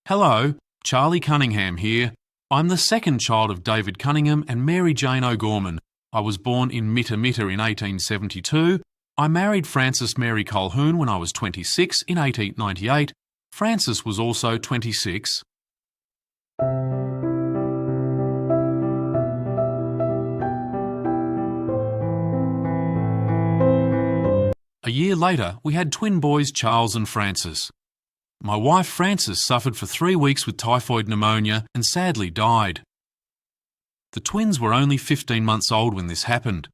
Hello, Charlie Cunningham here. I'm the second child of David Cunningham and Mary Jane O'Gorman. I was born in Mitta Mitta in 1872. I married Frances Mary Colquhoun when I was 26 in 1898. Frances was also 26. A year later, we had twin boys Charles and Frances. My wife Frances suffered for 3 weeks with typhoid pneumonia and sadly died. The twins were only 15 months old when this happened.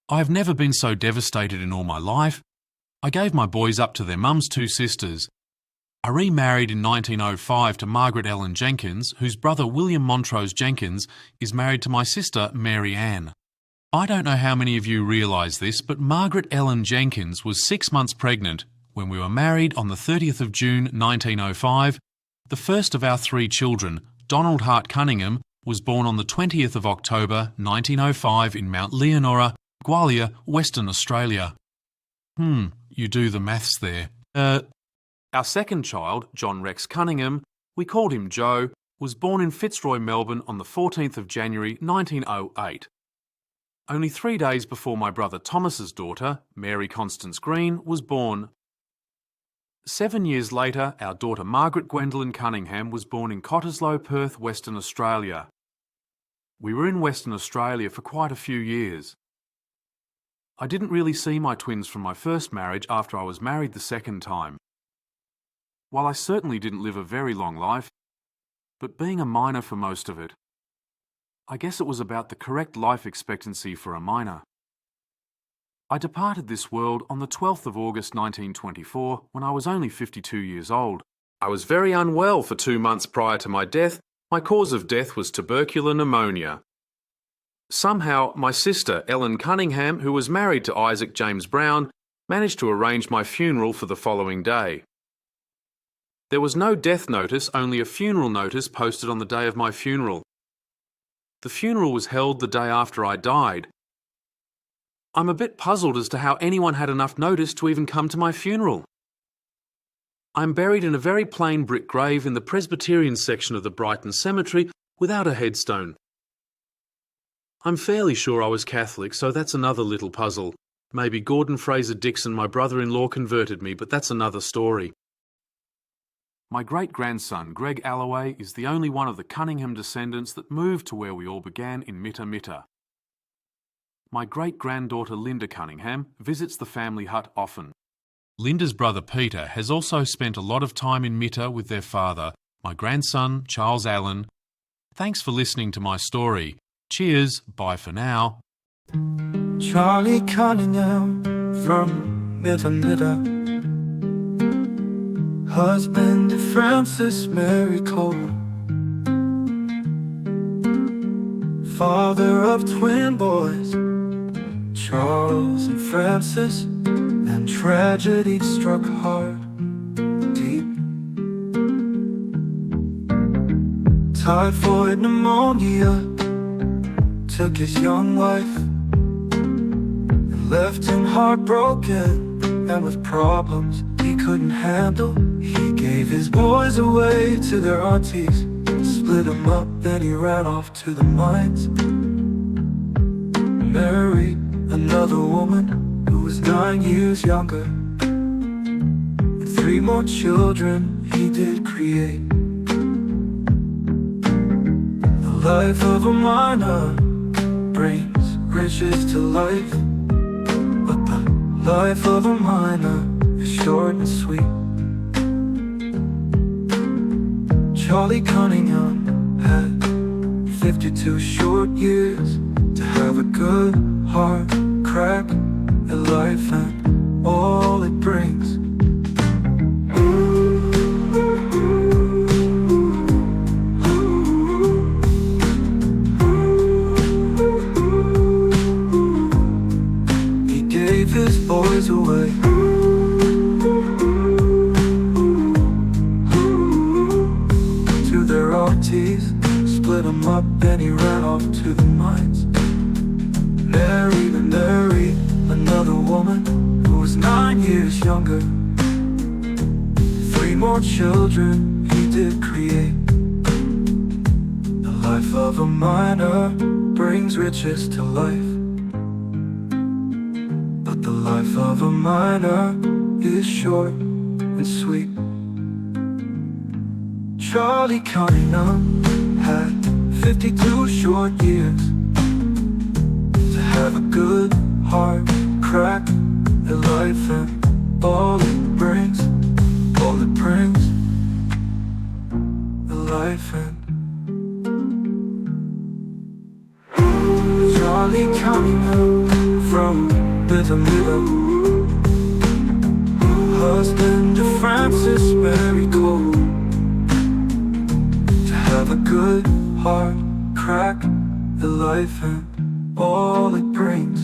I have never been so devastated in all my life. I gave my boys up to their mum's 2 sisters. I remarried in 1905 to Margaret Ellen Jenkins, whose brother William Montrose Jenkins is married to my sister Mary Ann. I don't know how many of you realise this, but Margaret Ellen Jenkins was 6 months pregnant when we were married on the 30th of June 1905. The first of our 3 children, Donald Hart Cunningham, was born on the 20th of October 1905 in Mount Leonora, Gwalior, Western Australia. You do the maths there. Our second child, John Rex Cunningham, we called him Joe, was born in Fitzroy, Melbourne on the 14th of January 1908. Only 3 days before my brother Thomas's daughter, Mary Constance Green, was born. 7 years later, our daughter Margaret Gwendolyn Cunningham was born in Cottesloe, Perth, Western Australia. We were in Western Australia for quite a few years. I didn't really see my twins from my first marriage after I was married the second time. While I certainly didn't live a very long life, but being a miner for most of it, I guess it was about the correct life expectancy for a miner. I departed this world on the 12th of August 1924 when I was only 52 years old. I was very unwell for 2 months prior to my death. My cause of death was tubercular pneumonia. Somehow, my sister Ellen Cunningham, who was married to Isaac James Brown, managed to arrange my funeral for the following day. There was no death notice, only a funeral notice posted on the day of my funeral. The funeral was held the day after I died. I'm a bit puzzled as to how anyone had enough notice to even come to my funeral. I'm buried in a very plain brick grave in the Presbyterian section of the Brighton Cemetery without a headstone. I'm fairly sure I was Catholic, so that's another little puzzle. Maybe Gordon Fraser Dixon, my brother-in-law, converted me, but that's another story. My great-grandson, Greg Alloway, is the only one of the Cunningham descendants that moved to where we all began in Mitta Mitta. My great-granddaughter Linda Cunningham visits the family hut often. Linda's brother Peter has also spent a lot of time in Mitta with their father, my grandson Charles Allen. Thanks for listening to my story. Cheers, bye for now. Charlie Cunningham from Mitta Mitta, husband to Frances Mary Colquhoun, father of twin boys Charles and Frances, and tragedy struck hard, deep. Typhoid pneumonia took his young life and left him heartbroken and with problems he couldn't handle. He gave his boys away to their aunties, split them up, then he ran off to the mines. Married another woman who was 9 years younger, and 3 more children he did create. The life of a miner brings riches to life, but the life of a miner is short and sweet. Charlie Cunningham had 52 short years to have a good hard crack at life and all it brings. He gave his boys away to their aunties, split him up and he ran off to the mines. Married another woman who was 9 years younger. 3 more children he did create. The life of a miner brings riches to life, but the life of a miner is short and sweet. Charlie Cunningham had 52 short years to have a good hard crack at life, and all it brings the life. And Charlie Cunningham from Mitta Mitta, husband to Francis Mary Cole, to have a good hard crack at life, and all it brings